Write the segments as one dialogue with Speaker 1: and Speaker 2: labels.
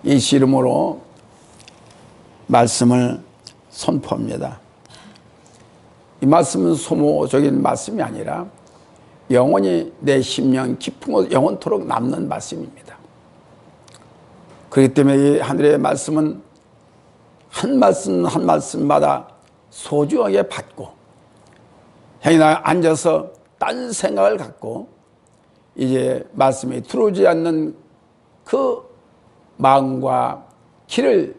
Speaker 1: 예수 이름으로 말씀을 선포합니다. 이 말씀은 소모적인 말씀이 아니라 영원히 내 심령 깊은 곳 영원토록 남는 말씀입니다. 그렇기 때문에 이 하늘의 말씀은 한 말씀 한 말씀마다 소중하게 받고 형이나 앉아서 딴 생각을 갖고 이제 말씀이 들어오지 않는 그 마음과 길을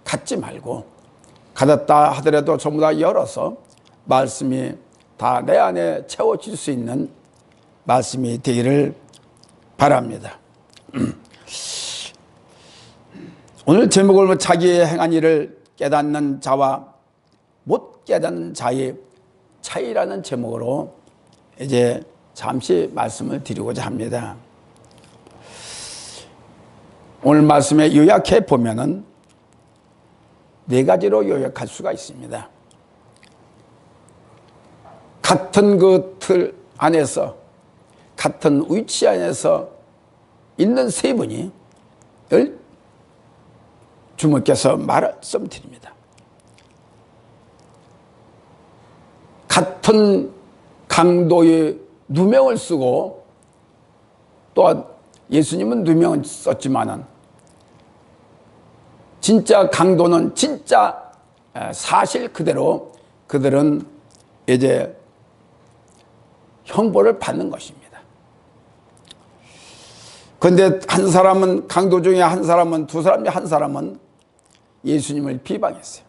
Speaker 1: 갖지 말고 갖았다 하더라도 전부 다 열어서 말씀이 다 내 안에 채워질 수 있는 말씀이 되기를 바랍니다. 오늘 제목을 자기의 행한 일을 깨닫는 자와 못 깨닫는 자의 차이라는 제목으로 이제 잠시 말씀을 드리고자 합니다. 오늘 말씀에 요약해 보면은 네 가지로 요약할 수가 있습니다. 같은 그 틀 안에서 같은 위치 안에서 있는 세 분이 주님께서 말씀드립니다. 같은 강도의 누명을 쓰고 또한 예수님은 누명을 썼지만은 진짜 강도는 진짜 사실 그대로 그들은 이제 형벌을 받는 것입니다. 그런데 한 사람은 강도 중에 한 사람은 두 사람 중에 한 사람은 예수님을 비방했어요.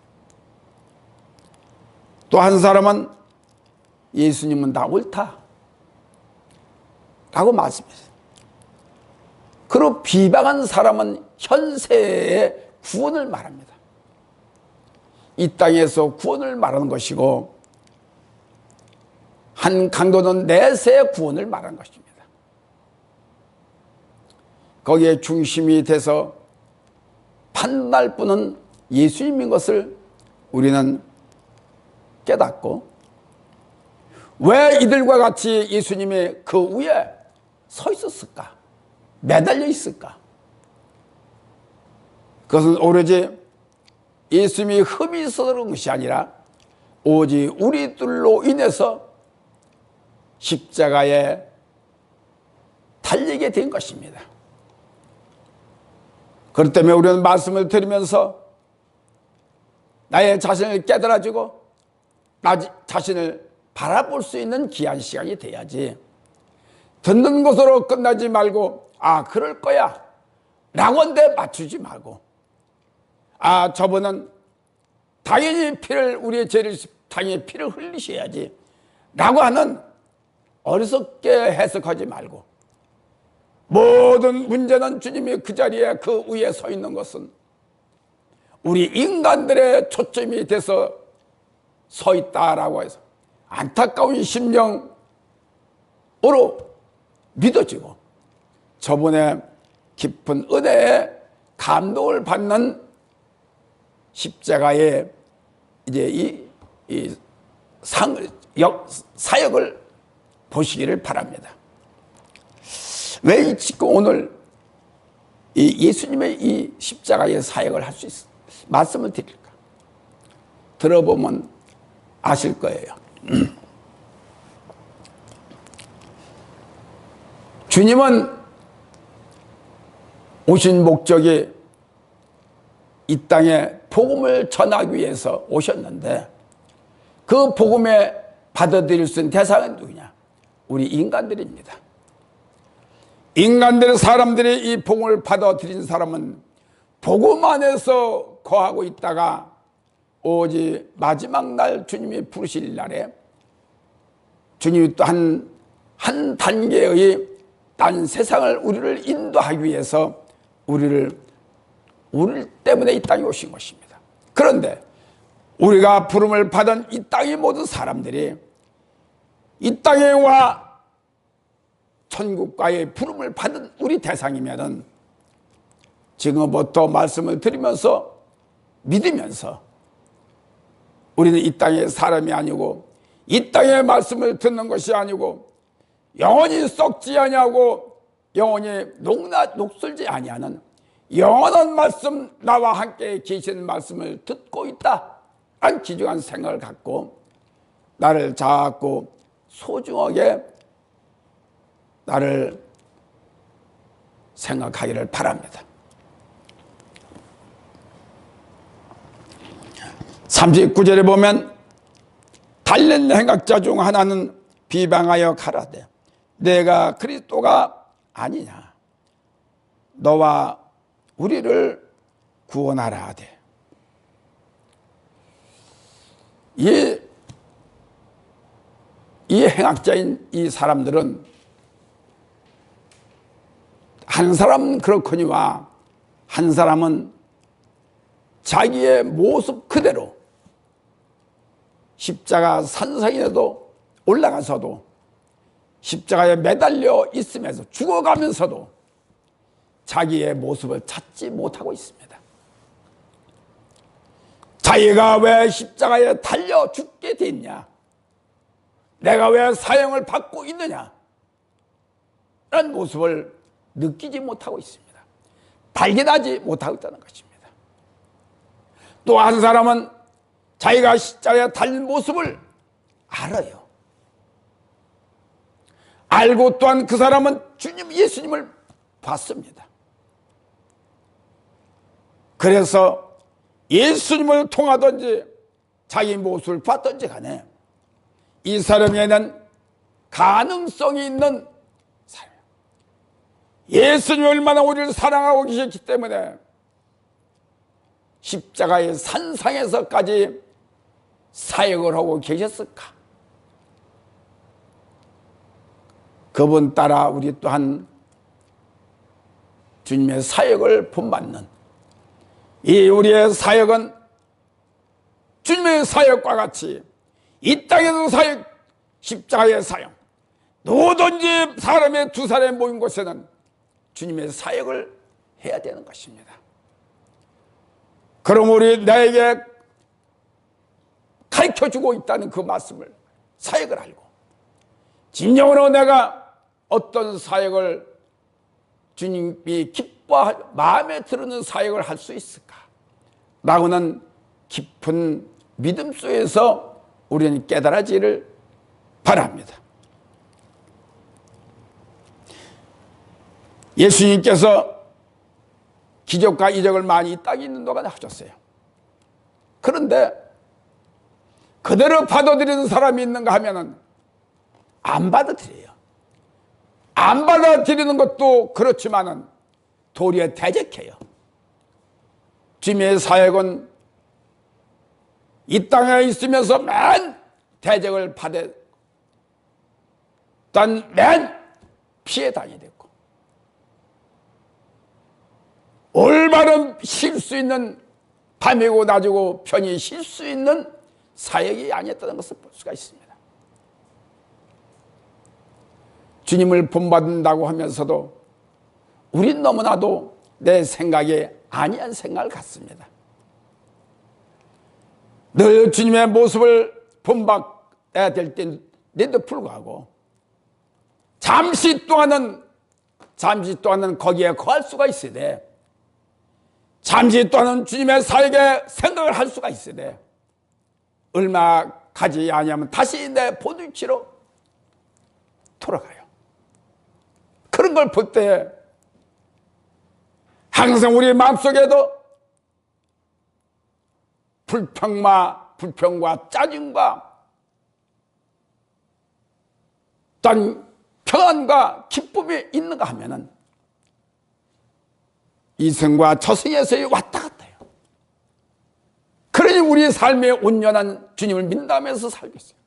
Speaker 1: 또 한 사람은 예수님은 다 옳다 라고 말씀했어요. 그리고 비방한 사람은 현세의 구원을 말합니다. 이 땅에서 구원을 말하는 것이고 한 강도는 내세의 구원을 말하는 것입니다. 거기에 중심이 돼서 판단할 분은 예수님인 것을 우리는 깨닫고 왜 이들과 같이 예수님이 그 위에 서 있었을까? 매달려 있을까? 그것은 오로지 예수님이 흠이 있어서 그런 것이 아니라 오직 우리들로 인해서 십자가에 달리게 된 것입니다. 그렇기 때문에 우리는 말씀을 들으면서 나의 자신을 깨달아주고 나 자신을 바라볼 수 있는 귀한 시간이 돼야지 듣는 것으로 끝나지 말고 아 그럴 거야 라고 한데 맞추지 말고 아 저분은 당연히 우리의 죄를 당연히 피를 흘리셔야지 라고 하는 어리석게 해석하지 말고 모든 문제는 주님이 그 자리에 그 위에 서 있는 것은 우리 인간들의 초점이 돼서 서 있다라고 해서 안타까운 심령으로 믿어지고 저분의 깊은 은혜에 감동을 받는 십자가의 이제 이 사역을 보시기를 바랍니다. 왜 지금 오늘 이 예수님의 이 십자가의 사역을 할 수 있어 말씀을 드릴까? 들어보면 아실 거예요. 주님은 오신 목적이 이 땅에 복음을 전하기 위해서 오셨는데 그 복음에 받아들일 수 있는 대상은 누구냐? 우리 인간들입니다. 인간들 사람들이 이 복음을 받아들인 사람은 복음 안에서 거하고 있다가 오직 마지막 날 주님이 부르실 날에 주님이 또 한 단계의 딴 세상을 우리를 인도하기 위해서 우리 때문에 이 땅에 오신 것입니다. 그런데 우리가 부름을 받은 이 땅의 모든 사람들이 이 땅에 와 천국과의 부름을 받은 우리 대상이면은 지금부터 말씀을 들으면서 믿으면서 우리는 이 땅의 사람이 아니고 이 땅의 말씀을 듣는 것이 아니고 영원히 썩지 아니하고 영원히 녹슬지 아니하는 영원한 말씀, 나와 함께 계신 말씀을 듣고 있다 한 귀중한 생각을 갖고 나를 자꾸 소중하게 나를 생각하기를 바랍니다. 39절에 보면 달린 행악자 중 하나는 비방하여 가라되 내가 그리스도가 아니냐 너와 우리를 구원하라 하되 이 행악자인 이 사람들은 한 사람은 그렇거니와 한 사람은 자기의 모습 그대로 십자가 산상에도 올라가서도 십자가에 매달려 있으면서 죽어가면서도 자기의 모습을 찾지 못하고 있습니다. 자기가 왜 십자가에 달려 죽게 됐냐? 내가 왜 사형을 받고 있느냐? 라는 모습을 느끼지 못하고 있습니다. 발견하지 못하고 있다는 것입니다. 또 한 사람은 자기가 십자가에 달린 모습을 알아요. 알고 또한 그 사람은 주님 예수님을 봤습니다. 그래서 예수님을 통하든지 자기 모습을 봤든지 간에 이 사람에는 가능성이 있는 사람. 예수님이 얼마나 우리를 사랑하고 계셨기 때문에 십자가의 산상에서까지 사역을 하고 계셨을까? 그분 따라 우리 또한 주님의 사역을 본받는 이 우리의 사역은 주님의 사역과 같이 이 땅에서 사역, 십자가의 사역, 누구든지 사람의 두 사람이 모인 곳에는 주님의 사역을 해야 되는 것입니다. 그럼 우리 나에게 가르쳐주고 있다는 그 말씀을 사역을 알고 진정으로 내가 어떤 사역을 주님이 기뻐하고 마음에 드는 사역을 할 수 있을까? 라고는 깊은 믿음 속에서 우리는 깨달아지기를 바랍니다. 예수님께서 기적과 이적을 많이 이 땅에 있는 동안 하셨어요. 그런데 그대로 받아들이는 사람이 있는가 하면은 안 받아들여요. 안 받아들이는 것도 그렇지만은 도리어 대적해요. 주님의 사역은 이 땅에 있으면서 맨 대적을 받았던 맨 피해 다니게 됐고 올바른 쉴 수 있는 밤이고 낮이고 편히 쉴 수 있는 사역이 아니었다는 것을 볼 수가 있습니다. 주님을 본받는다고 하면서도 우린 너무나도 내 생각에 아니한 생각을 갖습니다. 늘 주님의 모습을 본받아야 될 때에도 불구하고 잠시 동안은 거기에 거할 수가 있어야 돼. 잠시 동안은 주님의 사역에 생각을 할 수가 있어야 돼. 얼마 가지 아니하면 다시 내 본 위치로 돌아가요. 그런 걸 볼 때 항상 우리 마음속에도 불평과 짜증과 어떤 평안과 기쁨이 있는가 하면은 이승과 저승에서의 왔다 갔다 해요. 그러니 우리의 삶에 온전한 주님을 믿는다면서 살고 있어요.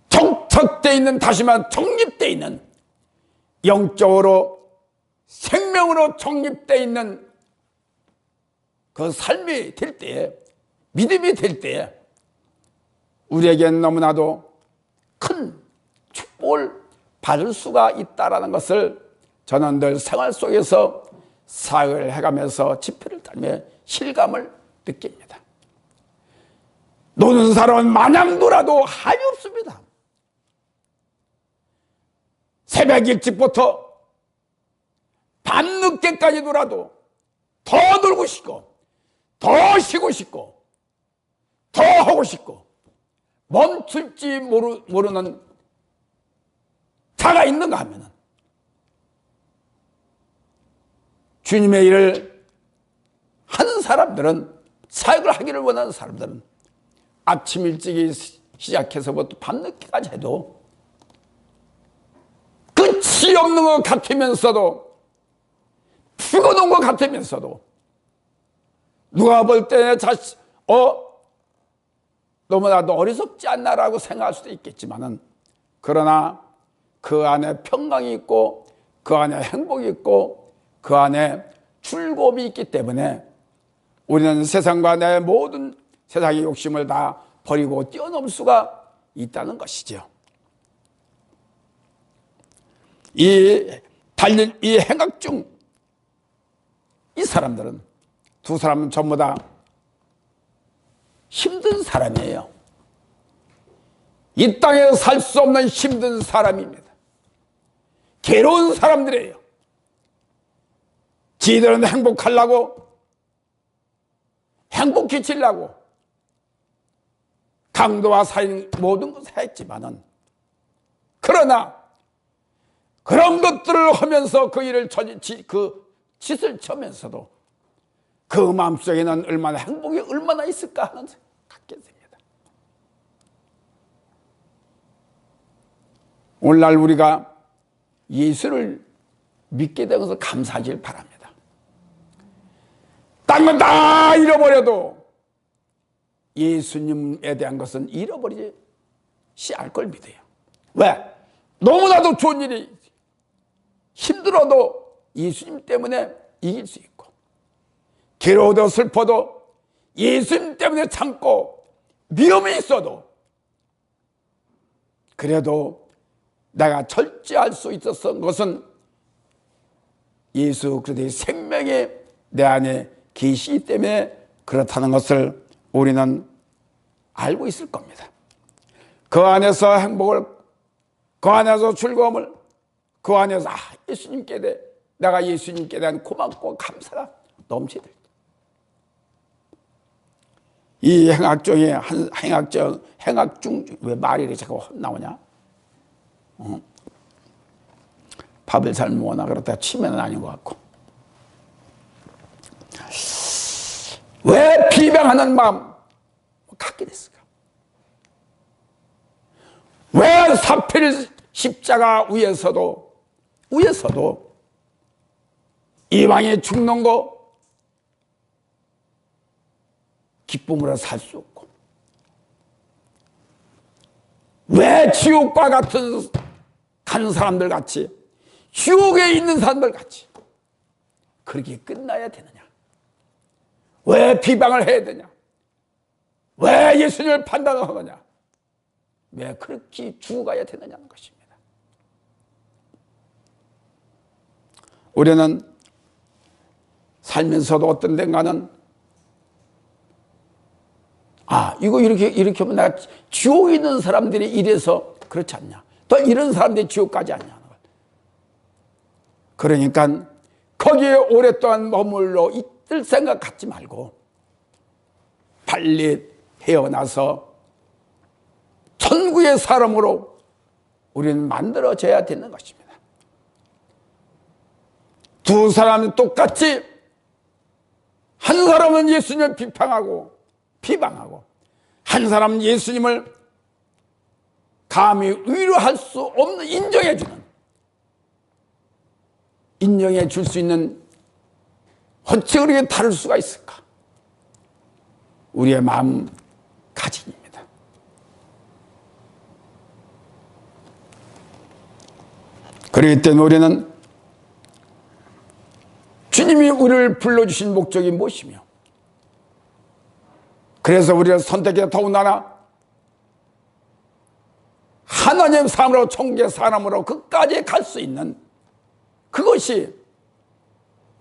Speaker 1: 정착되어 있는, 다시 말해 정립되어 있는, 영적으로 생명으로 정립되어 있는 그 삶이 될 때에, 믿음이 될 때에 우리에겐 너무나도 큰 축복을 받을 수가 있다는 것을 저는 늘 생활 속에서 사역을 해가면서 집회를 다니며 실감을 느낍니다. 노는 사람은 마냥 놀아도 한이 없습니다. 새벽 일찍부터 밤늦게까지 놀아도 더 놀고 싶고 더 쉬고 싶고 더 하고 싶고 멈출지 모르는 자가 있는가 하면은 주님의 일을 하는 사람들은, 사역을 하기를 원하는 사람들은 아침 일찍이 시작해서부터 밤늦게까지 해도 끝이 없는 것 같으면서도, 피곤한 것 같으면서도, 누가 볼 때 너무나도 어리석지 않나라고 생각할 수도 있겠지만은, 그러나 그 안에 평강이 있고 그 안에 행복이 있고 그 안에 즐거움이 있기 때문에 우리는 세상과 내 모든 세상의 욕심을 다 버리고 뛰어넘을 수가 있다는 것이죠. 이 행악 중 이 사람들은, 두 사람은 전부 다 힘든 사람이에요. 이 땅에서 살 수 없는 힘든 사람입니다. 괴로운 사람들이에요. 지들은 행복하려고, 행복히 지려고 강도와 살인 모든 것을 했지만은, 그러나 그런 것들을 하면서 그 일을 그 짓을 쳐면서도 그 마음속에는 얼마나 행복이 얼마나 있을까 하는 생각 갖게 됩니다. 오늘날 우리가 예수를 믿게 된 것을 감사하길 바랍니다. 딴 건 다 잃어버려도 예수님에 대한 것은 잃어버리지 않을 걸 믿어요. 왜? 너무나도 좋은 일이 힘들어도 예수님 때문에 이길 수 있고, 괴로워도 슬퍼도 예수님 때문에 참고, 위험이 있어도 그래도 내가 절제할 수 있었던 것은 예수 그리스도의 생명이 내 안에 계시기 때문에 그렇다는 것을 우리는 알고 있을 겁니다. 그 안에서 행복을, 그 안에서 즐거움을, 그 안에서 내가 예수님께 대한 고맙고 감사가 넘치들. 이 행악 중에 행악 중 왜 말이 이렇게 자꾸 나오냐? 밥을 잘 먹나 그렇다가 치매는 아닌 것 같고. 왜 비방하는 마음 갖게 됐을까? 왜 사필 십자가 위에서도 이방에 죽는 거 기쁨으로 살 수 없고, 왜 지옥과 같은 간 사람들 같이, 지옥에 있는 사람들 같이 그렇게 끝나야 되느냐? 왜 비방을 해야 되냐? 왜 예수님을 판단하느냐? 왜 그렇게 죽어가야 되느냐는 것입니다. 우리는 살면서도 어떤 데가는 이거 이렇게 하면 내가 지옥에 있는 사람들이 이래서 그렇지 않냐? 또 이런 사람들이 지옥까지 않냐? 그러니까 거기에 오랫동안 머물러 있을 생각 갖지 말고 빨리 헤어나서 천국의 사람으로 우리는 만들어져야 되는 것입니다. 두 사람은 똑같이, 한 사람은 예수님을 비방하고 한 사람은 예수님을 감히 위로할 수 없는, 인정해 줄 수 있는, 어찌 그렇게 다를 수가 있을까? 우리의 마음가짐입니다. 그렇기 때문에 우리는 주님이 우리를 불러주신 목적이 무엇이며, 그래서 우리를 선택해 더군다나 하나님 사람으로, 천국의 사람으로 끝까지 갈 수 있는 그것이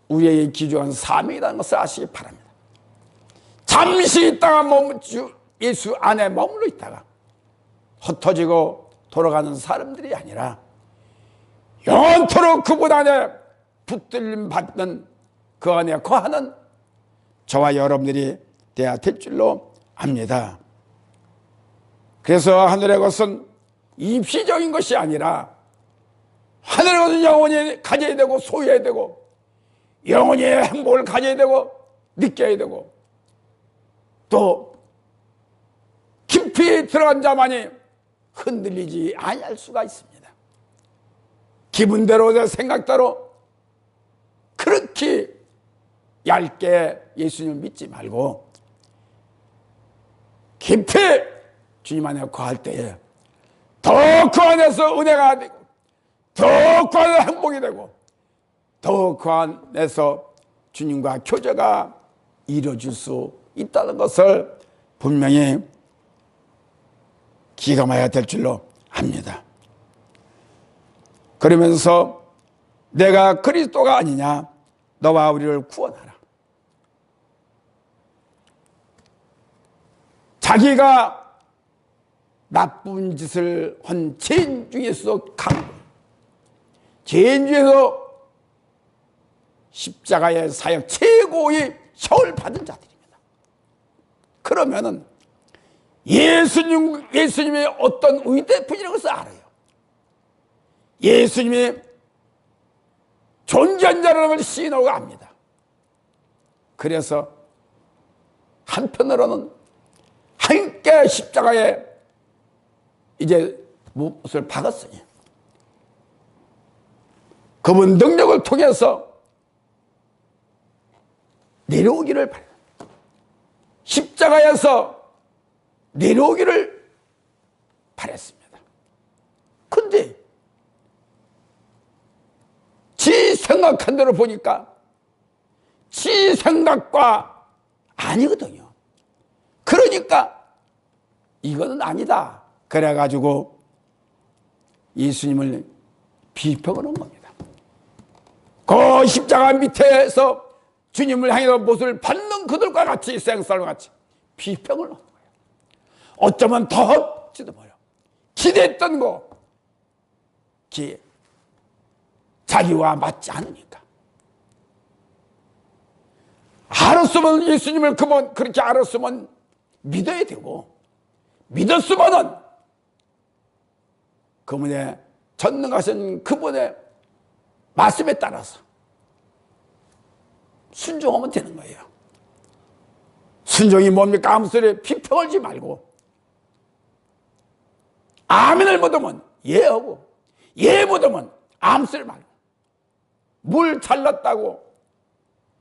Speaker 1: 우리에게 기중한 사명이라는 것을 아시기 바랍니다. 잠시 있다가 예수 안에 머물러 있다가 흩어지고 돌아가는 사람들이 아니라 영원토록 그분 안에 붙들림 받는 그 안에 거하는 저와 여러분들이 돼야 될 줄로 압니다. 그래서 하늘의 것은 입시적인 것이 아니라 하늘의 것은 영원히 가져야 되고 소유해야 되고 영원히 행복을 가져야 되고 느껴야 되고 또 깊이 들어간 자만이 흔들리지 아니할 수가 있습니다. 기분대로 생각대로 그렇게 얇게 예수님을 믿지 말고 깊이 주님 안에 거할 때에 더 그 안에서 은혜가 되고 더 그 안에서 행복이 되고 더 그 안에서 주님과 교제가 이루어질 수 있다는 것을 분명히 기감해야 될 줄로 압니다. 그러면서 내가 그리스도가 아니냐 너와 우리를 구원하라. 자기가 나쁜 짓을 한 죄인 중에서 죄인 중에서 십자가의 사역 최고의 형을 받은 자들입니다. 그러면은 예수님의 어떤 의대품이라는 것을 알아요. 예수님이 존재한 자라는 걸 시인하고 압니다. 그래서 한편으로는 함께 십자가에 이제 못을 박았으니 그분 능력을 통해서 내려오기를 바랍니다. 십자가에서 내려오기를 바랬습니다. 근데 지 생각한 대로 보니까 지 생각과 아니거든요. 그러니까 이거는 아니다. 그래가지고 예수님을 비평을 한 겁니다. 그 십자가 밑에서 주님을 향해서 못을 받는 그들과 같이 생살과 같이 비평을 한 거예요. 어쩌면 더 할지도 몰라요. 기대했던 거 자기와 맞지 않으니까. 알았으면 예수님을 그렇게 알았으면 믿어야 되고 믿었으면은 그분의 전능하신 그분의 말씀에 따라서 순종하면 되는 거예요. 순종이 뭡니까? 아무 소리에 비평을 하지 말고 아멘을 못하면 예하고 예 못하면 아무 소리 말고 물 잘났다고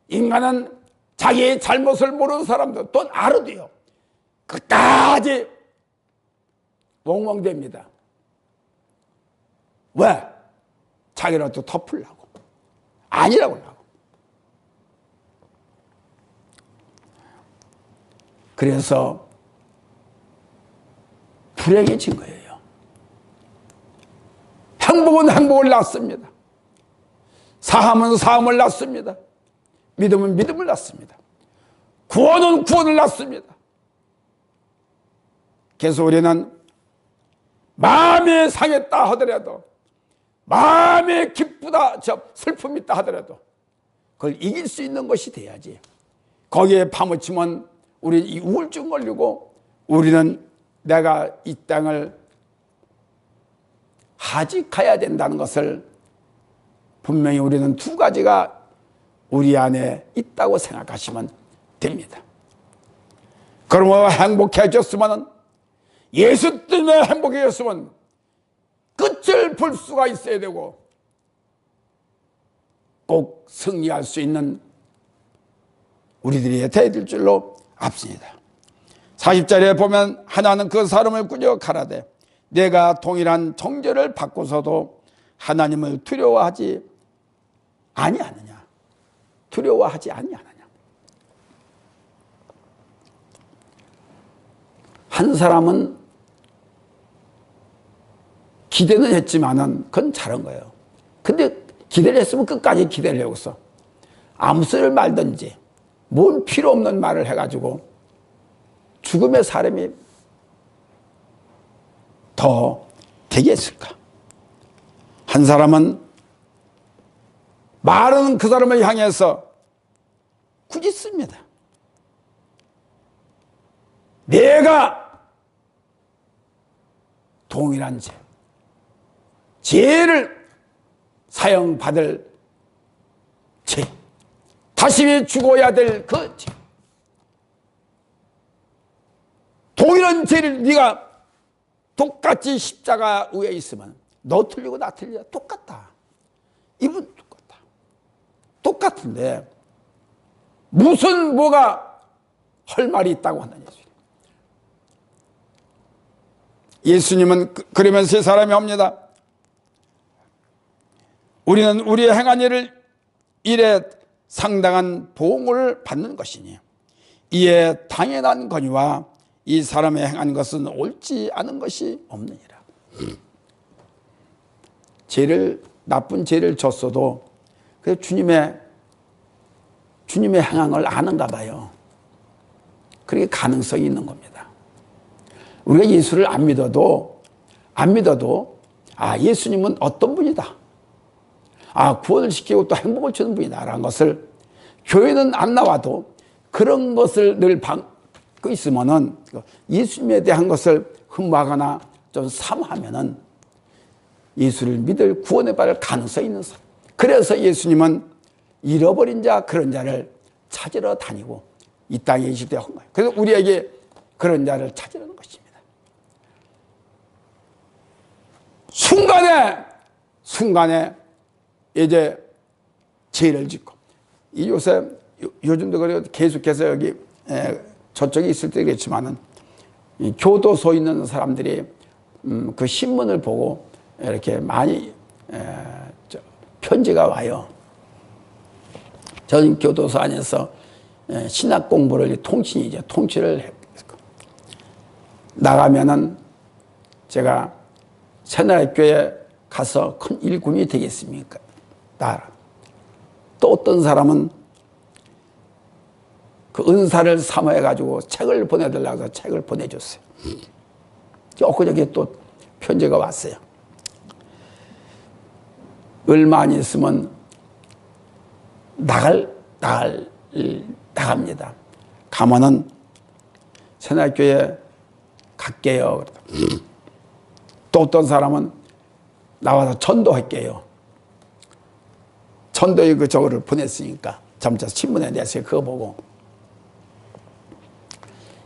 Speaker 1: 인간은 자기의 잘못을 모르는 사람도 돈 알아도요 끝까지 웡웡댑니다. 왜? 자기라도 덮으려고 아니라고 하려고. 그래서 불행해진 거예요. 행복은 행복을 낳습니다. 사함은 사함을 낳습니다. 믿음은 믿음을 낳습니다. 구원은 구원을 낳습니다. 그래서 우리는 마음이 상했다 하더라도 마음이 기쁘다 슬픔이 있다 하더라도 그걸 이길 수 있는 것이 돼야지. 거기에 파묻히면 우리 우울증 걸리고 우리는 내가 이 땅을 하직해야 된다는 것을 분명히 우리는 두 가지가 우리 안에 있다고 생각하시면 됩니다. 그러면 행복해졌으면 예수 때문에 행복해졌으면 끝을 볼 수가 있어야 되고 꼭 승리할 수 있는 우리들이 되어야 될 줄로 압니다. 40절에 보면 하나는 그 사람을 꾸짖어 가라되 내가 동일한 정죄를 받고서도 하나님을 두려워하지 아니하느냐. 두려워하지 아니하느냐. 한 사람은 기대는 했지만은 그건 잘한 거예요. 근데 기대를 했으면 끝까지 기대를 하고서 아무 소리를 말든지 뭘 필요 없는 말을 해가지고 죽음의 사람이 더 되겠을까? 한 사람은 말은 그 사람을 향해서 꾸짖습니다. 내가 동일한 죄를 사형받을 죄, 다시 죽어야 될 그 죄, 동일한 죄를 네가 똑같이 십자가 위에 있으면 너 틀리고 나 틀리야 똑같다. 이분 똑같다. 똑같은데 무슨 뭐가 할 말이 있다고 하는 예수님. 예수님은 그러면서 이 사람이 옵니다. 우리는 우리의 행한 일에 상당한 보응을 받는 것이니 이에 당연한 거니와 이 사람의 행한 것은 옳지 않은 것이 없느니라. 나쁜 죄를 졌어도 그 주님의 행한 걸 아는가 봐요. 그렇게 가능성이 있는 겁니다. 우리가 예수를 안 믿어도 예수님은 어떤 분이다. 구원을 시키고 또 행복을 주는 분이다라는 것을 교회는 안 나와도 그런 것을 늘 받고 있으면은 예수님에 대한 것을 흠모하거나 좀 사모하면은 예수를 믿을 구원을 받을 가능성이 있는 사람. 그래서 예수님은 잃어버린 자 그런 자를 찾으러 다니고 이 땅에 이식되어 한 거예요. 그래서 우리에게 그런 자를 찾으려는 것입니다. 순간에 이제 죄를 짓고 요즘도 그래요. 계속해서 여기 저쪽에 있을 때 그랬지만은 교도소 있는 사람들이 그 신문을 보고 이렇게 많이 편지가 와요. 전 교도소 안에서 신학 공부를 통치를 했고 나가면은 제가 새날교회 가서 큰 일꾼이 되겠습니까? 또 어떤 사람은 그 은사를 사모해 가지고 책을 보내달라고 해서 책을 보내줬어요. 엊그저께 또 편지가 왔어요. 얼마 안 있으면 나갑니다. 가면은 새날교회 갈게요. 또 어떤 사람은 나와서 전도할게요. 전도의 그 저거를 보냈으니까 점차 신문에 내서 그거 보고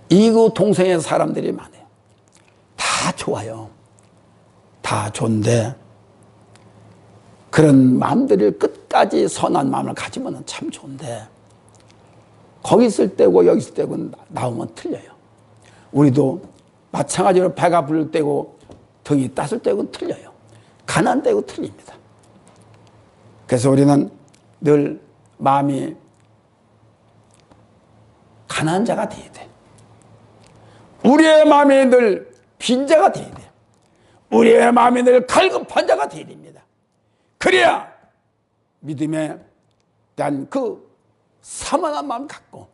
Speaker 1: 이구 동성의 사람들이 많아요. 다 좋아요. 다 좋은데 그런 마음들을 끝까지 선한 마음을 가지면 참 좋은데 거기 있을 때고 여기 있을 때고 나오면 틀려요. 우리도 마찬가지로 배가 부를 때고 등이 따을 때고 틀려요. 가난한 때고 틀립니다. 그래서 우리는 늘 마음이 가난한 자가 되어야 돼. 우리의 마음이 늘 빈자가 되어야 돼. 우리의 마음이 늘 갈급한 자가 되어야 됩니다. 그래야 믿음에 대한 그 사모한 마음을 갖고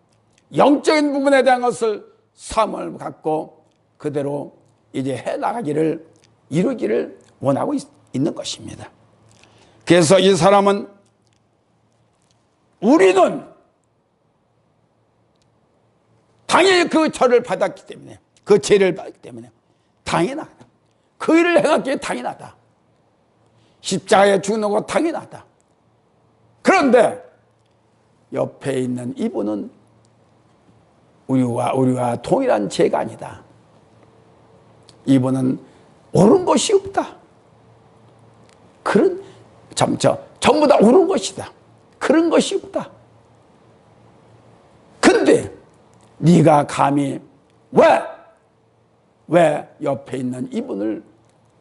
Speaker 1: 영적인 부분에 대한 것을 사모를 갖고 그대로 이제 해나가기를 이루기를 원하고 있는 것입니다. 그래서 이 사람은 우리는 당연히 그 절을 받았기 때문에 그 죄를 받았기 때문에 당연하다. 그 일을 행하기에 당연하다. 십자가에 죽는 거 당연하다. 그런데 옆에 있는 이분은 우리와 동일한 죄가 아니다. 이분은 옳은 것이 없다. 전부 다 옳은 것이다. 그런 것이 없다. 근데 네가 감히 왜 옆에 있는 이분을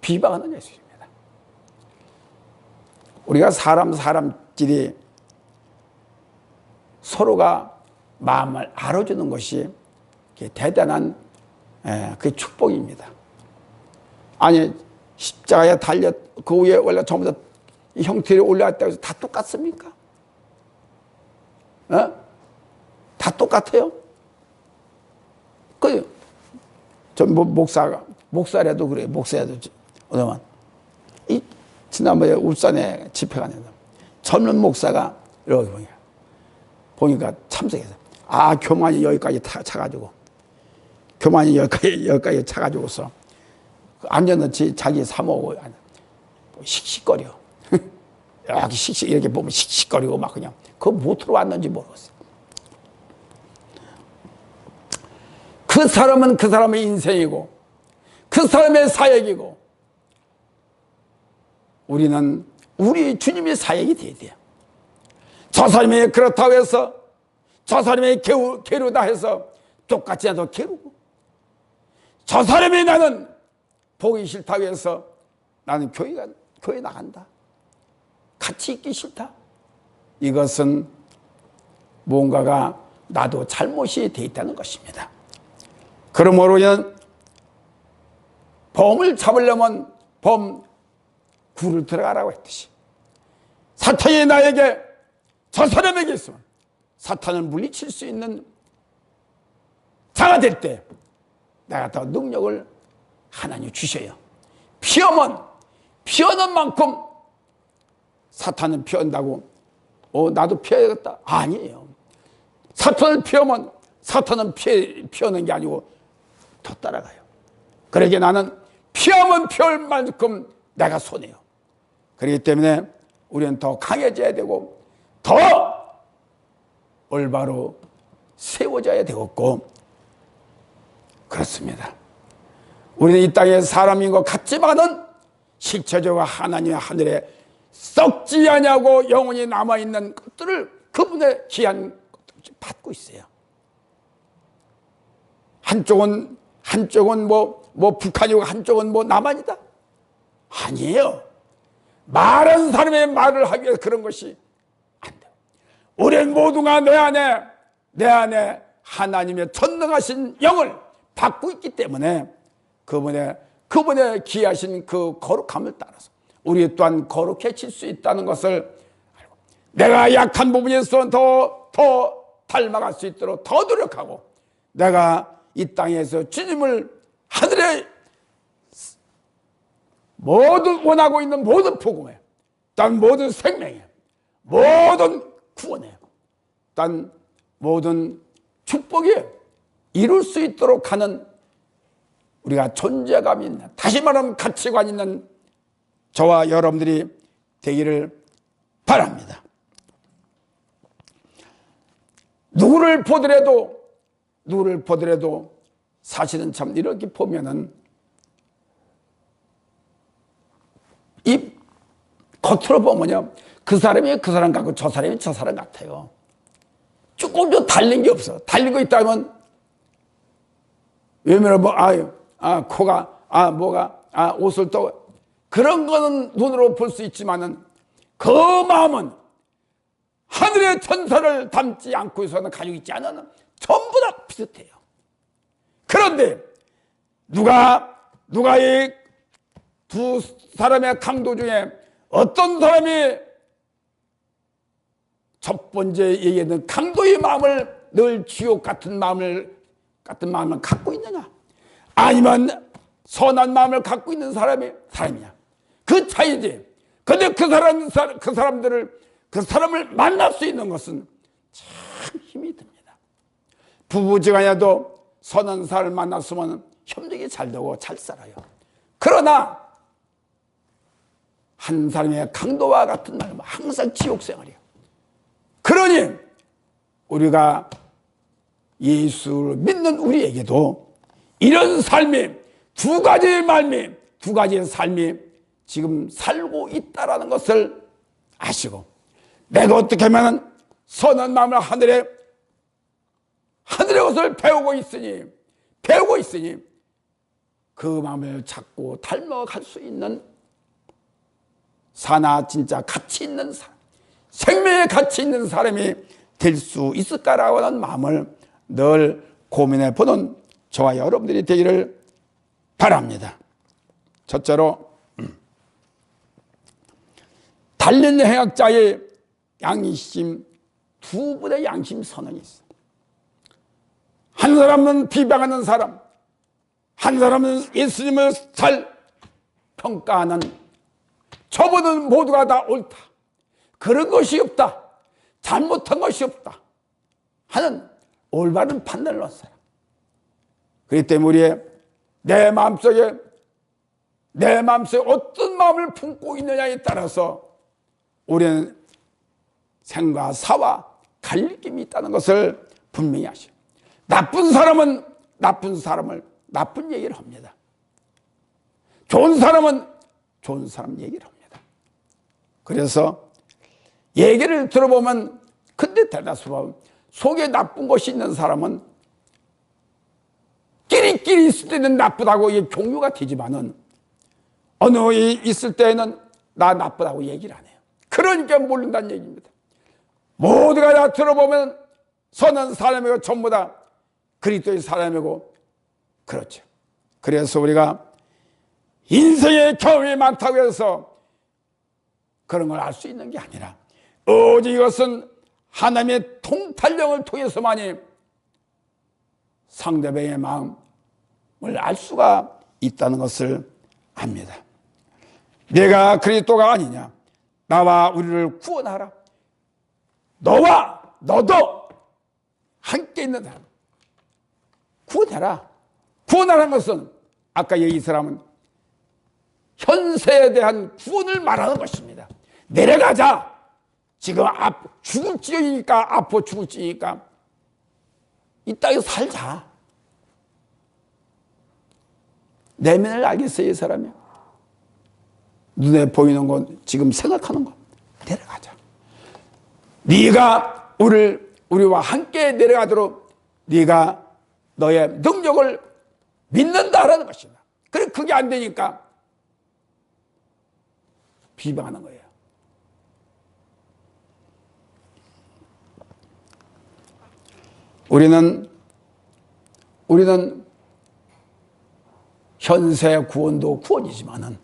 Speaker 1: 비방하느냐 했습니다. 우리가 사람끼리 서로가 마음을 알아주는 것이 대단한 그 축복입니다. 아니 십자가에 달려 그 위에 원래 전부 다 형태를 올라왔다고 해서 다 똑같습니까? 다 똑같아요? 저 목사라도 그래요. 목사라도 그러면 지난번에 울산에 집회 갔는데 젊은 목사가 이렇게 보니까 참석해서 교만이 여기까지 차가지고 교만이 여기까지 차가지고서 앉았는지 자기 사모고 씩씩거려. 여기 씩씩 이렇게 보면 씩씩거리고 막 그냥 그거 못 들어왔는지 모르겠어. 그 사람은 그 사람의 인생이고 그 사람의 사역이고 우리는 우리 주님의 사역이 돼야 돼요. 저 사람이 그렇다고 해서 저 사람이 게으르다 해서 똑같이 나도 게으르고 저 사람이 나는 보기 싫다고 해서 나는 교회 나간다. 같이 있기 싫다. 이것은 뭔가가 나도 잘못이 돼 있다는 것입니다. 그러므로 우리는 범을 잡으려면 굴을 들어가라고 했듯이 사탄이 나에게 저 사람에게 있으면 사탄을 물리칠 수 있는 자가 될 때 내가 더 능력을 하나님 주셔요. 피하는 만큼 사탄은 피한다고 나도 피해야겠다. 아니에요. 사탄을 피하면 사탄은 피하는 게 아니고 더 따라가요. 그러기에 나는 피하면 피할 만큼 내가 손해요. 그렇기 때문에 우리는 더 강해져야 되고 더 올바로 세워져야 되겠고 그렇습니다. 우리는 이 땅에 사람인 것 같지만은 실체적으로 하나님의 하늘에 썩지 아니하고 영원히 남아있는 것들을 그분의 귀한 것들을 받고 있어요. 한쪽은 북한이고 한쪽은 남한이다? 아니에요. 말한 사람의 말을 하기 위해서 그런 것이 안 돼요. 우리는 모두가 내 안에 하나님의 전능하신 영을 받고 있기 때문에 그분의 귀하신 그 거룩함을 따라서 우리 또한 거룩해질 수 있다는 것을 알고 내가 약한 부분에서 더 닮아갈 수 있도록 더 노력하고 내가 이 땅에서 주님을 하늘에 모든 원하고 있는 모든 복음에 딴 모든 생명에 모든 구원에 딴 모든 축복에 이룰 수 있도록 하는 우리가 존재감 있는 다시 말하면 가치관 있는 저와 여러분들이 되기를 바랍니다. 누구를 보더라도 사실은 참 이렇게 보면은 이 겉으로 보면요 그 사람이 그 사람 같고 저 사람이 저 사람 같아요. 조금도 달린 게 없어. 달린 거 있다면 외면을 코가 뭐가 옷을 또 그런 거는 눈으로 볼 수 있지만은 그 마음은 하늘의 천사를 닮지 않고서는 가지고 있지 않은 전부 다 비슷해요. 그런데 누가 이 두 사람의 강도 중에 어떤 사람이 첫 번째 얘기했던 강도의 마음을 늘 지옥 같은 마음을 갖고 있느냐? 아니면 선한 마음을 갖고 있는 사람이냐? 그 차이지. 근데 그 사람을 만날 수 있는 것은 참 힘이 듭니다. 부부지간에도 선한 사람을 만났으면 협력이 잘 되고 잘 살아요. 그러나 한 사람의 강도와 같은 마음은 항상 지옥 생활이에요. 그러니 우리가 예수를 믿는 우리에게도 이런 삶이 두 가지의 삶이 지금 살고 있다라는 것을 아시고 내가 어떻게 하면 선한 마음을 하늘의 것을 배우고 있으니 그 마음을 찾고 닮아갈 수 있는 사나 진짜 가치 있는 사람, 생명의 가치 있는 사람이 될 수 있을까라고 하는 마음을 늘 고민해 보는 저와 여러분들이 되기를 바랍니다. 첫째로 달린 행악자의 양심, 두 분의 양심 선언이 있어. 한 사람은 비방하는 사람, 한 사람은 예수님을 잘 평가하는 저분은 모두가 다 옳다. 그런 것이 없다, 잘못한 것이 없다 하는 올바른 판단을 한 사람. 그렇기 때문에 내 마음속에 어떤 마음을 품고 있느냐에 따라서 우리는 생과 사와 갈림이 있다는 것을 분명히 하시오. 나쁜 사람은 나쁜 사람을 나쁜 얘기를 합니다. 좋은 사람은 좋은 사람 얘기를 합니다. 그래서 얘기를 들어보면, 근데 대다수 속에 나쁜 것이 있는 사람은 끼리끼리 있을 때는 나쁘다고 이게 공유가 되지만은 어느 있을 때는 나 나쁘다고 얘기를 안 해요. 그러니까 모른다는 얘기입니다. 모두가 다 들어보면 선한 사람이고 전부 다 그리스도의 사람이고, 그렇죠. 그래서 우리가 인생의 경험이 많다고 해서 그런 걸 알 수 있는 게 아니라 오직 이것은 하나님의 통탄력을 통해서만이 상대방의 마음을 알 수가 있다는 것을 압니다. 내가 그리스도가 아니냐, 나와 우리를 구원하라. 너와 너도 함께 있는 사람 구원해라. 구원하라는 것은 아까 이 사람은 현세에 대한 구원을 말하는 것입니다. 내려가자. 지금 죽을 지경이니까, 아파 죽을 지경이니까 이 땅에서 살자. 내면을 알겠어요, 이 사람이. 눈에 보이는 건, 지금 생각하는 건 내려가자. 네가 우리와 함께 내려가도록 네가 너의 능력을 믿는다라는 것입니다. 그래, 그게 안 되니까 비방하는 거예요. 우리는 현세 구원도 구원이지만은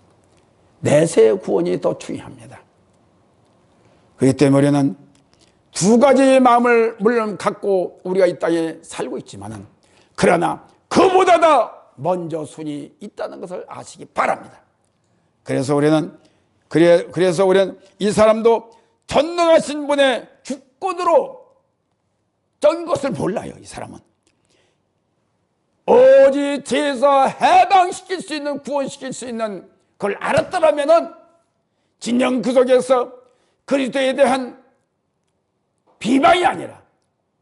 Speaker 1: 내세의 구원이 더 중요합니다. 그렇기 때문에 우리는 두 가지의 마음을 물론 갖고 우리가 이 땅에 살고 있지만은, 그러나 그보다 더 먼저 순위 있다는 것을 아시기 바랍니다. 그래서 우리는 이 사람도 전능하신 분의 주권으로 적인 것을 몰라요. 이 사람은 오직 죄에서 해방시킬 수 있는, 구원시킬 수 있는 그걸 알았더라면은 진정 그 속에서 그리스도에 대한 비방이 아니라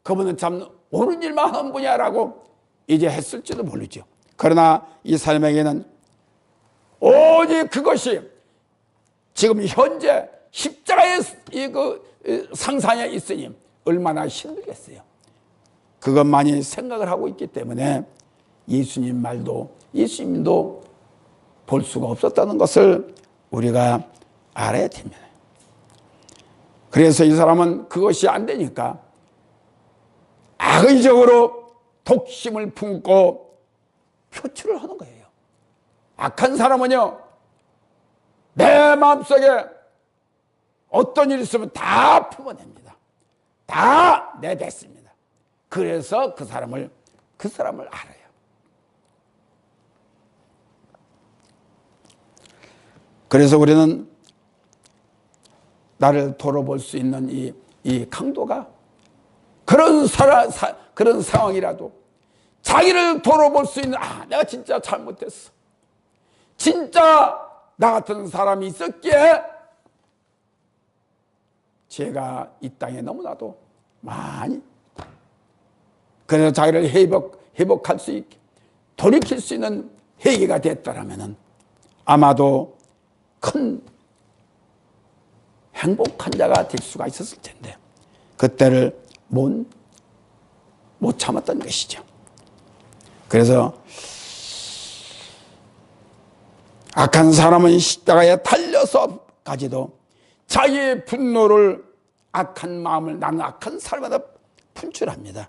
Speaker 1: 그분은 참 옳은 일만 하는 분이야라고 이제 했을지도 모르죠. 그러나 이 사람에게는 오직 그것이 지금 현재 십자가의 상상에 있으니 얼마나 힘들겠어요. 그것만이 생각을 하고 있기 때문에 예수님도 볼 수가 없었다는 것을 우리가 알아야 됩니다. 그래서 이 사람은 그것이 안 되니까 악의적으로 독심을 품고 표출을 하는 거예요. 악한 사람은요, 내 마음속에 어떤 일이 있으면 다 품어냅니다. 다 내뱉습니다. 그래서 그 사람을 알아요. 그래서 우리는 나를 돌아볼 수 있는 이 강도가 그런 상황이라도 자기를 돌아볼 수 있는, 내가 진짜 잘못했어. 진짜 나 같은 사람이 있었기에 제가 이 땅에 너무나도 많이, 그래서 자기를 회복할 수 있게 돌이킬 수 있는 회개가 됐다라면은 아마도 큰 행복한 자가 될 수가 있었을 텐데 그때를 못 참았던 것이죠. 그래서 악한 사람은 십자가에 달려서까지도 자기의 분노를, 악한 마음을 나는 악한 사람마다 분출합니다.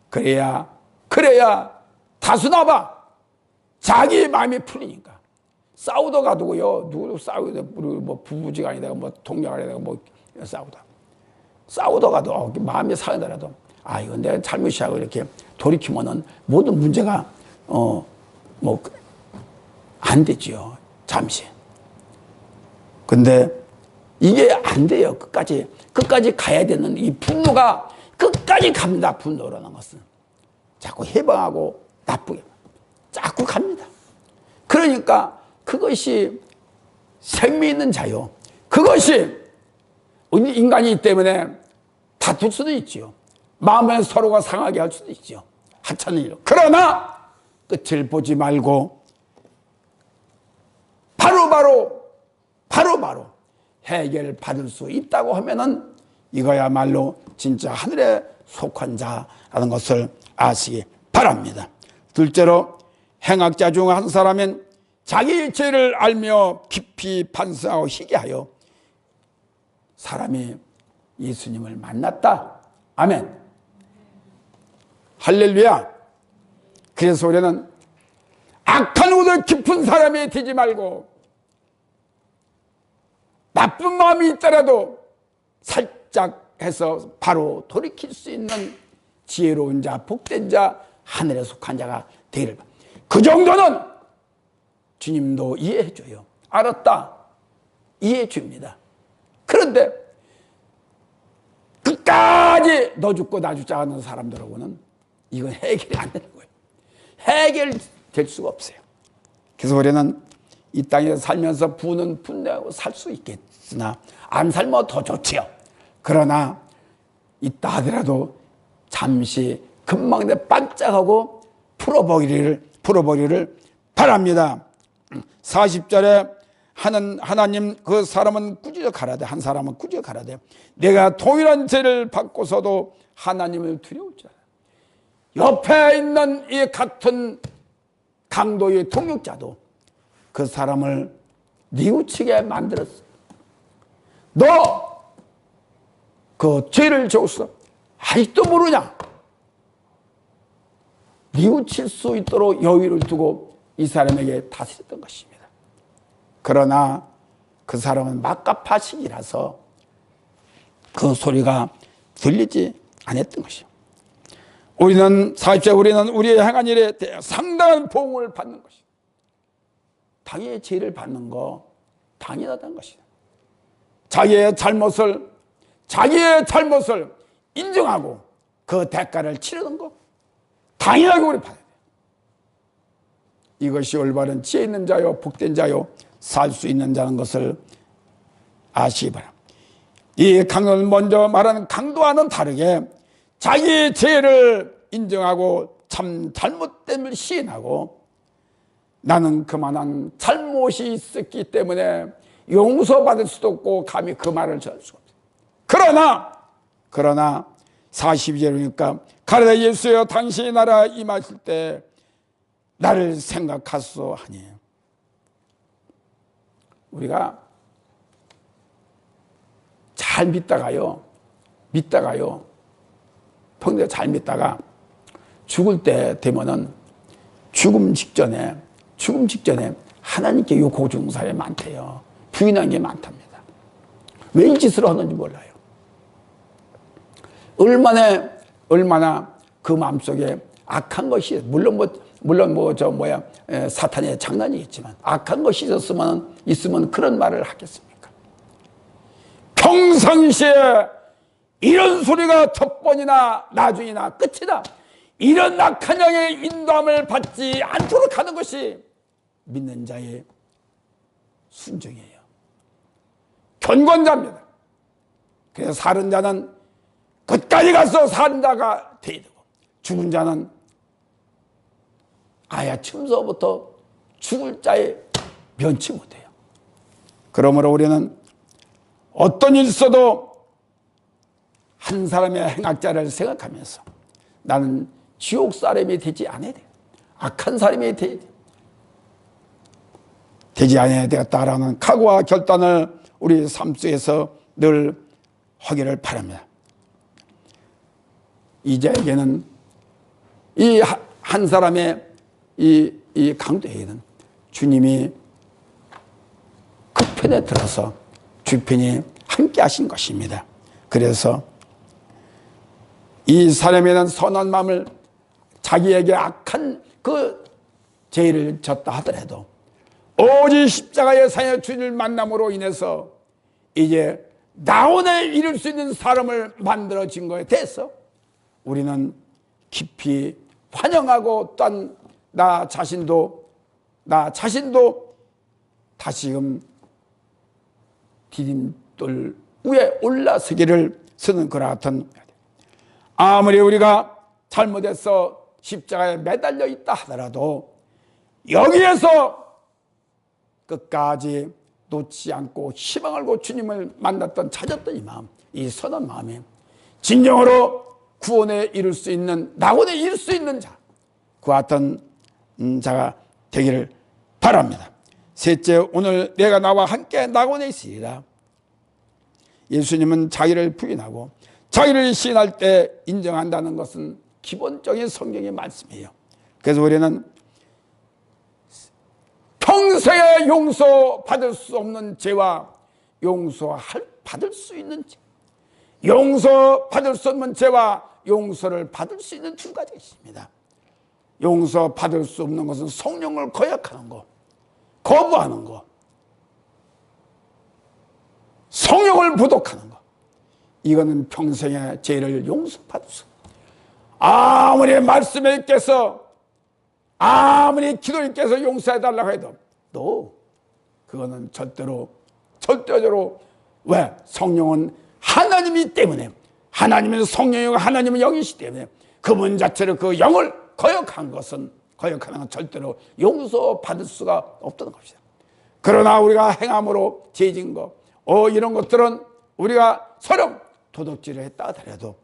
Speaker 1: 그래야 다수나봐 자기 마음이 풀리니까. 싸우다 가도요, 누구도 싸우다, 뭐 부부지간이다가 뭐 동료간이다가 뭐 싸우다 가도 마음이 상하더라도 이건 내가 잘못이야 이렇게 돌이키면은 모든 문제가 안 되지요, 잠시. 근데 이게 안 돼요. 끝까지 가야 되는 이 분노가 끝까지 갑니다. 분노라는 것은 자꾸 해방하고 나쁘게 자꾸 갑니다. 그러니까 그것이 생미 있는 자요. 그것이 인간이기 때문에 다툴 수도 있지요. 마음에 서로가 상하게 할 수도 있죠. 하찮은 일로. 그러나 끝을 보지 말고 바로바로 해결받을 수 있다고 하면은 이거야말로 진짜 하늘에 속한 자라는 것을 아시기 바랍니다. 둘째로 행악자 중 한 사람은 자기 죄를 알며 깊이 반성하고 희귀하여 사람이 예수님을 만났다. 아멘. 할렐루야. 그래서 우리는 악한 우도 깊은 사람이 되지 말고 나쁜 마음이 있더라도 살짝 해서 바로 돌이킬 수 있는 지혜로운 자, 복된 자, 하늘에 속한 자가 되기를. 그 정도는 주님도 이해해 줘요. 알았다. 이해해 줍니다. 그런데 끝까지 너 죽고 나 죽자 하는 사람들하고는 이건 해결이 안 되는 거예요. 해결될 수가 없어요. 그래서 우리는 이 땅에 살면서 부는 분내하고 살 수 있겠으나 안 살면 더 좋지요. 그러나 있다 하더라도 잠시 금방 내 반짝하고 풀어버리를 바랍니다. 40절에 하나님 그 사람은 꾸짖어 가라되 한 사람은 꾸짖어 가라되 내가 동일한 죄를 받고서도 하나님을 두려울 줄 알아. 옆에 있는 이 같은 강도의 동역자도 그 사람을 뉘우치게 만들었어. 너 그 죄를 지었어. 아직도 모르냐? 뉘우칠 수 있도록 여유를 두고 이 사람에게 다스렸던 것입니다. 그러나 그 사람은 막가파식이라서 그 소리가 들리지 않았던 것이요. 우리는 40절 우리는 우리의 행한 일에 대해 상당한 보응을 받는 것이요. 당연히 죄를 받는 거 당연하다는 것이다. 자기의 잘못을 인정하고 그 대가를 치르는 거 당연하게 우리 받아야 돼요. 이것이 올바른 지혜 있는 자요 복된 자요 살 수 있는 자는 것을 아시기 바랍니다. 이 강도는 먼저 말하는 강도와는 다르게 자기의 죄를 인정하고 참 잘못됨을 시인하고 나는 그만한 잘못이 있었기 때문에 용서받을 수도 없고 감히 그 말을 전할 수가 없어요. 그러나 42절이니까 가라되 예수여 당신의 나라 임하실 때 나를 생각하소 하니 우리가 잘 믿다가요 평소에 잘 믿다가 죽을 때 되면은 죽음 직전에 하나님께 욕하고 죽는 사람이 많대요. 부인한 게 많답니다. 왜 이 짓을 하는지 몰라요. 얼마나 그 마음속에 악한 것이 물론 사탄의 장난이겠지만 악한 것이 있으면 그런 말을 하겠습니까? 평상시에 이런 소리가 첫 번이나 나중이나 끝이다. 이런 악한 영의 인도함을 받지 않도록 하는 것이 믿는 자의 순종이에요. 견곤자입니다. 그래서 사는 자는 끝까지 가서 사는 자가 되어야 되고 죽은 자는 아야 춤서부터 죽을 자에 면치 못해요. 그러므로 우리는 어떤 일 있어도 한 사람의 행악자를 생각하면서 나는 지옥 사람이 되지 않아야 돼. 악한 사람이 되지 않아야 되겠다라는 각오와 결단을 우리 삶 속에서 늘 하기를 바랍니다. 이자에게는 이 한 사람의 이 강도에게는 주님이 그 편에 들어서 주편이 함께 하신 것입니다. 그래서 이 사람에는 선한 마음을 자기에게 악한 그 죄를 졌다 하더라도 오직 십자가의 사의 주님을 만남으로 인해서 이제 나온에 이룰 수 있는 사람을 만들어진 거에 대해서 우리는 깊이 환영하고 또한 나 자신도 다시금 디딤돌 위에 올라서기를 쓰는 그와 같은, 아무리 우리가 잘못해서 십자가에 매달려 있다 하더라도 여기에서 끝까지 놓지 않고 희망을 고 주님을 만났던, 찾았던 이 마음, 이 선한 마음에 진정으로 구원에 이룰 수 있는, 낙원에 이룰 수 있는 자, 그와 같은 자가 되기를 바랍니다. 셋째, 오늘 내가 나와 함께 낙원에 있으리라. 예수님은 자기를 부인하고 자기를 시인할 때 인정한다는 것은 기본적인 성경의 말씀이에요. 그래서 우리는 평생에 용서받을 수 없는 죄와 받을 수 있는 죄, 용서받을 수 없는 죄와 용서를 받을 수 있는 두 가지가 있습니다. 용서받을 수 없는 것은 성령을 거역하는 것, 거부하는 것, 성령을 부독하는 것. 이거는 평생의 죄를 용서받을 수 없는, 아무리 말씀에 있겠어, 아무리 기도에 있겠어 용서해달라고 해도 그거는 절대적으로 왜? 성령은 하나님이기 때문에, 하나님은 성령이고 하나님은 영이시기 때문에 그분 자체를, 그 영을 거역하는 건 절대로 용서받을 수가 없다는 것이다. 그러나 우리가 행함으로 죄진 거, 이런 것들은 우리가 서로 도둑질을 했다 하더라도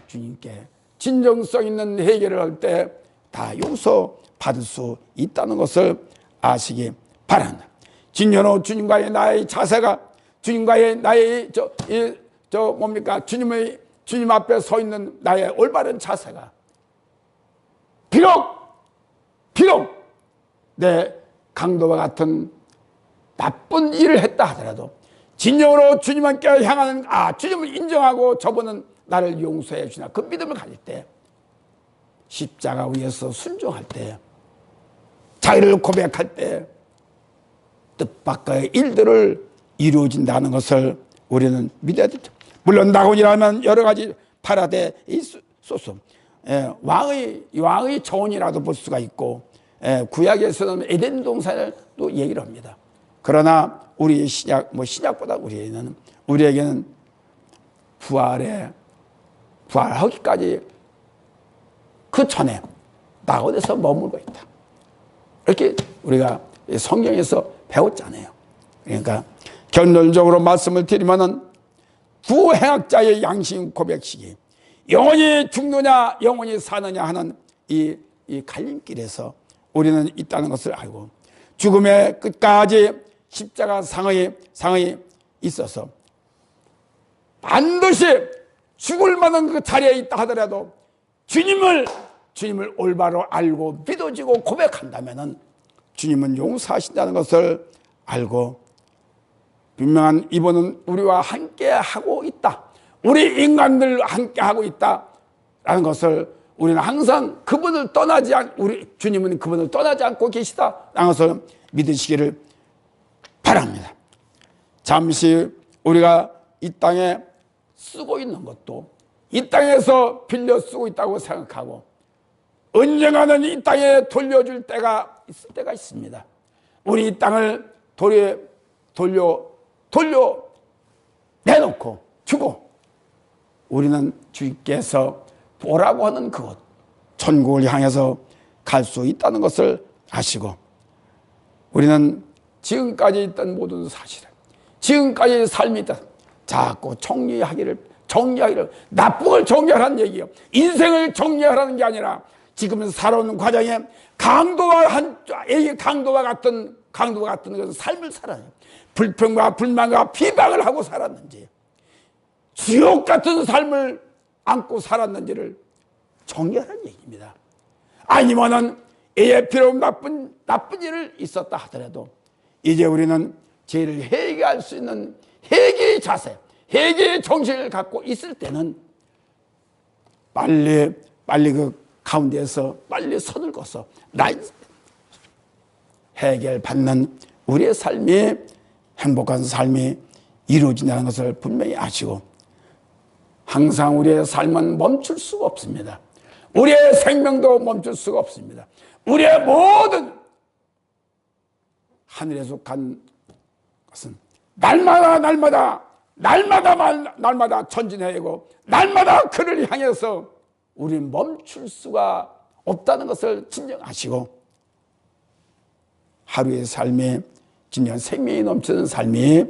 Speaker 1: 주님께 진정성 있는 해결을 할 때 다 용서받을 수 있다는 것을 아시기 바란다. 진정으로 주님과의 나의 자세가, 주님과의 나의 주님 앞에 서 있는 나의 올바른 자세가, 비록 내 강도와 같은 나쁜 일을 했다 하더라도 진정으로 주님께 향하는, 주님을 인정하고 저분은 나를 용서해 주나, 그 믿음을 가질 때, 십자가 위에서 순종할 때, 자기를 고백할 때 뜻밖의 일들을 이루어진다는 것을 우리는 믿어야 되죠. 물론 낙원이라면 여러 가지 파라데이소스, 왕의 정원이라도 볼 수가 있고, 구약에서는 에덴 동산을 또 얘기를 합니다. 그러나 우리 신약보다 우리에게는 부활하기까지 그 전에 낙원에서 머물고 있다. 이렇게 우리가 성경에서 배웠잖아요. 그러니까 결론적으로 말씀을 드리면은 구행학자의 양심 고백식이 영원히 죽느냐 영원히 사느냐 하는 이 갈림길에서 우리는 있다는 것을 알고, 죽음의 끝까지 십자가 상의 있어서 반드시 죽을 만한 그 자리에 있다 하더라도 주님을 올바로 알고 믿어지고 고백한다면은 주님은 용서하신다는 것을 알고, 분명한 이분은 우리와 함께 하고 있다, 우리 인간들 함께 하고 있다라는 것을 우리는 항상 주님은 그분을 떠나지 않고 계시다라는 것을 믿으시기를 바랍니다. 잠시 우리가 이 땅에 쓰고 있는 것도 이 땅에서 빌려 쓰고 있다고 생각하고 언젠가는 이 땅에 돌려줄 때가 있을 때가 있습니다. 우리 이 땅을 돌려 내놓고 주고 우리는 주님께서 보라고 하는 그곳, 천국을 향해서 갈 수 있다는 것을 아시고, 우리는 지금까지 있던 모든 사실을, 지금까지의 삶이 있다, 자꾸 정리하기를, 나쁜 걸 정리하라는 얘기예요. 인생을 정리하라는 게 아니라 지금 살아오는 과정에 강도와 같은 그런 삶을 살아요. 불평과 불만과 비방을 하고 살았는지, 지옥 같은 삶을 안고 살았는지를 정리하라는 얘기입니다. 아니면은 이에 비록 나쁜 일을 있었다 하더라도 이제 우리는 죄를 회개할 수 있는 회개의 자세, 회개의 정신을 갖고 있을 때는 빨리 그 가운데에서 빨리 선을 그어서 해결받는 우리의 삶이, 행복한 삶이 이루어진다는 것을 분명히 아시고 항상 우리의 삶은 멈출 수가 없습니다. 우리의 생명도 멈출 수가 없습니다. 우리의 모든 하늘에 속한 것은 날마다 전진해야 하고 날마다 그를 향해서 우리는 멈출 수가 없다는 것을 진정하시고 하루의 삶에 진정한 생명이 넘치는 삶이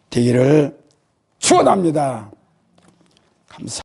Speaker 1: 되기를 축원합니다. 감사합니다.